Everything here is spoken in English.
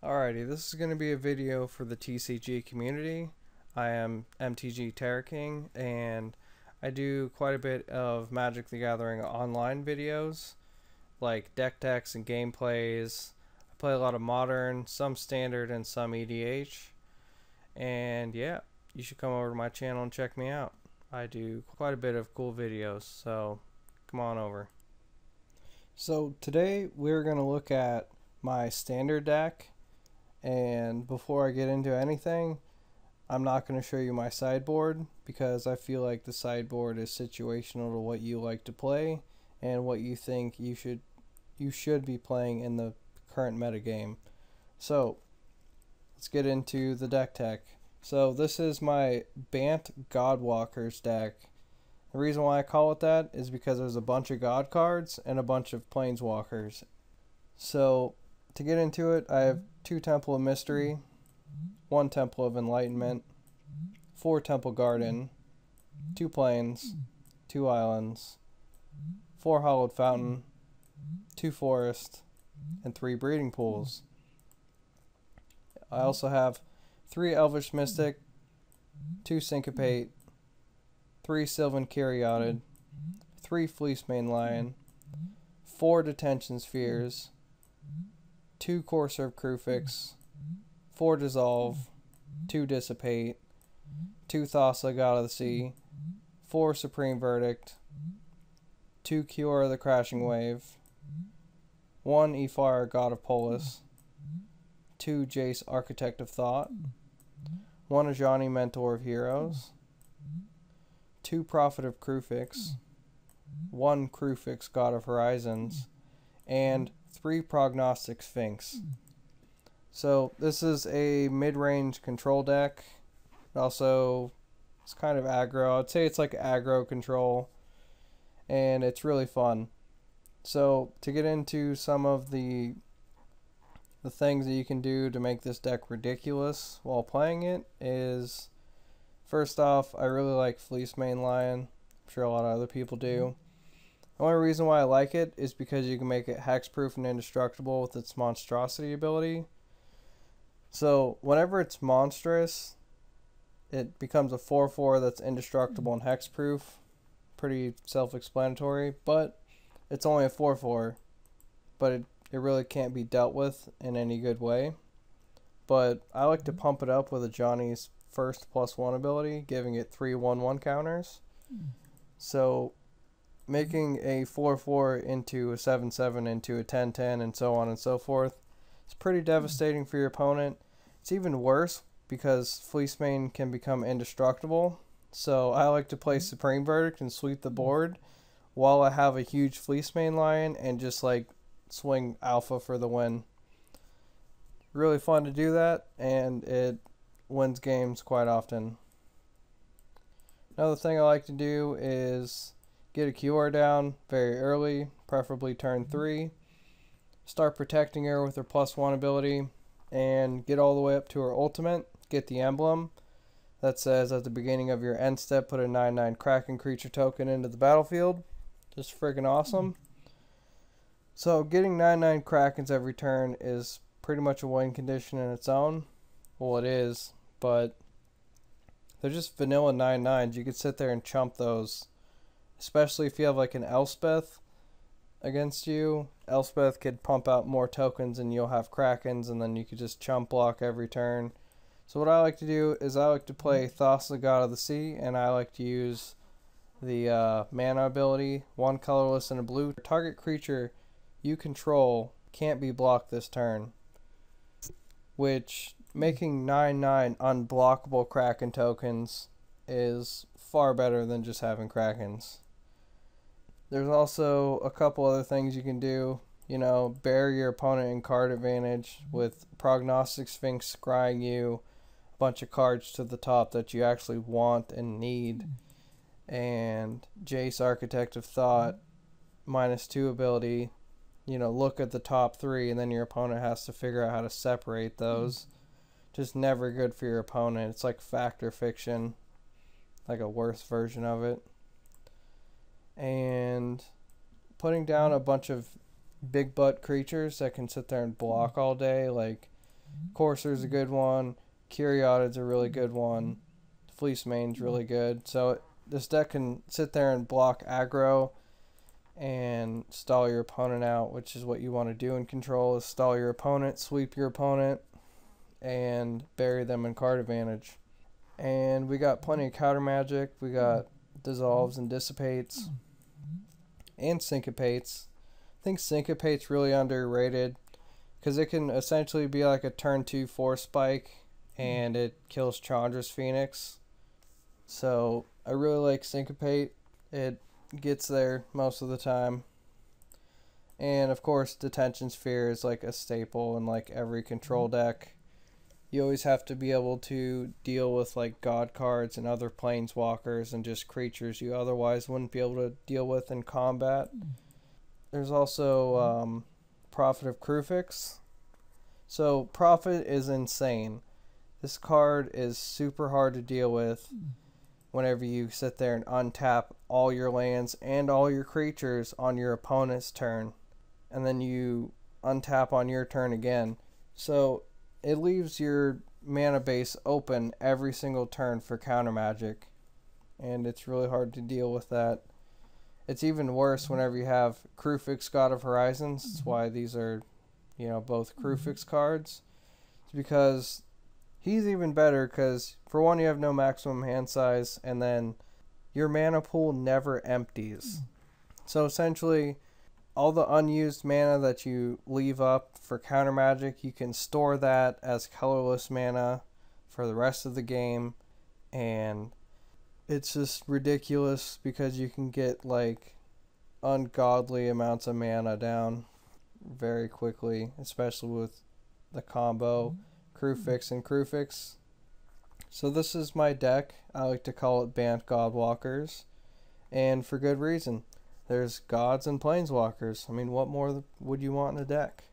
Alrighty, this is going to be a video for the TCG community. I am MTG Terra King, and I do quite a bit of Magic the Gathering online videos, like deck techs and gameplays. I play a lot of Modern, some Standard, and some EDH. And yeah, you should come over to my channel and check me out. I do quite a bit of cool videos, so come on over. So today we're going to look at my Standard deck. And before I get into anything, I'm not going to show you my sideboard because I feel like the sideboard is situational to what you like to play and what you think you should be playing in the current meta game. So let's get into the deck tech. So this is my Bant Godwalkers deck. The reason why I call it that is because there's a bunch of God cards and a bunch of Planeswalkers. So to get into it, I have 2 Temple of Mystery, 1 Temple of Enlightenment, 4 Temple Garden, 2 Plains, 2 Islands, 4 Hollowed Fountain, 2 Forest, and 3 Breeding Pools. I also have 3 Elvish Mystic, 2 Syncopate, 3 Sylvan Caryatid, 3 Fleecemane Lion, 4 Detention Spheres, 2 Corsair Crucifix, 4 Dissolve, 2 Dissipate, 2 Thassa God of the Sea, 4 Supreme Verdict, 2 Kiora the Crashing Wave, 1 Ifar God of Polis, 2 Jace Architect of Thought, 1 Ajani Mentor of Heroes, 2 Prophet of Crucifix, 1 Crucifix God of Horizons, and 3 Prognostic Sphinx. So this is a mid-range control deck. Also, it's kind of aggro. I'd say it's like aggro control, and it's really fun. So to get into some of the things that you can do to make this deck ridiculous while playing it is, first off, I really like Fleecemane Lion. I'm sure a lot of other people do. The only reason why I like it is because you can make it hexproof and indestructible with its monstrosity ability. So whenever it's monstrous, it becomes a 4/4 that's indestructible and hexproof. Pretty self-explanatory, but it's only a 4/4, but it really can't be dealt with in any good way. But I like to pump it up with a Johnny's first +1 ability, giving it 3 1/1 counters. So making a 4/4 into a 7/7 into a 10/10 and so on and so forth, it's pretty devastating for your opponent. It's even worse because Fleecemane can become indestructible. So I like to play Supreme Verdict and sweep the board while I have a huge Fleecemane Lion and just like swing alpha for the win. Really fun to do that, and it wins games quite often. Another thing I like to do is get a Kiora down very early, preferably turn 3. Start protecting her with her +1 ability and get all the way up to her ultimate. Get the emblem that says at the beginning of your end step, put a 9/9 Kraken creature token into the battlefield. Just friggin' awesome. So getting 9/9 Krakens every turn is pretty much a win condition in its own. Well, it is, but they're just vanilla 9/9s. You could sit there and chump those. Especially if you have like an Elspeth against you. Elspeth could pump out more tokens and you'll have Krakens, and then you could just chump block every turn. So what I like to do is I like to play Thassa God of the Sea, and I like to use the mana ability, 1 colorless and a blue. Target creature you control can't be blocked this turn, which making 9/9 unblockable Kraken tokens is far better than just having Krakens. There's also a couple other things you can do. You know, bury your opponent in card advantage with Prognostic Sphinx scrying you a bunch of cards to the top that you actually want and need. And Jace Architect of Thought, -2 ability. You know, look at the top 3 and then your opponent has to figure out how to separate those. Just never good for your opponent. It's like fact or fiction, like a worse version of it. And putting down a bunch of big butt creatures that can sit there and block all day, like Courser's a good one. Curiatid's a really good one. Fleece Mane's really good. So this deck can sit there and block aggro and stall your opponent out, which is what you want to do in control, is stall your opponent, sweep your opponent, and bury them in card advantage. And we got plenty of counter magic. We got dissolves and dissipates and syncopates. I think syncopate's really underrated because it can essentially be like a turn 2 force spike and it kills Chandra's Phoenix. So I really like syncopate. It gets there most of the time. And of course Detention Sphere is like a staple in like every control deck. You always have to be able to deal with like god cards and other planeswalkers and just creatures you otherwise wouldn't be able to deal with in combat. There's also Prophet of Kruphix. So Prophet is insane. This card is super hard to deal with whenever you sit there and untap all your lands and all your creatures on your opponent's turn, and then you untap on your turn again. So it leaves your mana base open every single turn for counter magic, and it's really hard to deal with that. It's even worse whenever you have Kruphix, God of Horizons. That's why these are, both Kruphix cards. It's because he's even better because, for one, you have no maximum hand size, and then your mana pool never empties. So essentially, all the unused mana that you leave up for counter magic, you can store that as colorless mana for the rest of the game, and it's just ridiculous because you can get like ungodly amounts of mana down very quickly, especially with the combo Kruphix and Kruphix. So this is my deck. I like to call it Bant Godwalkers, and for good reason. There's gods and planeswalkers. I mean, what more would you want in a deck?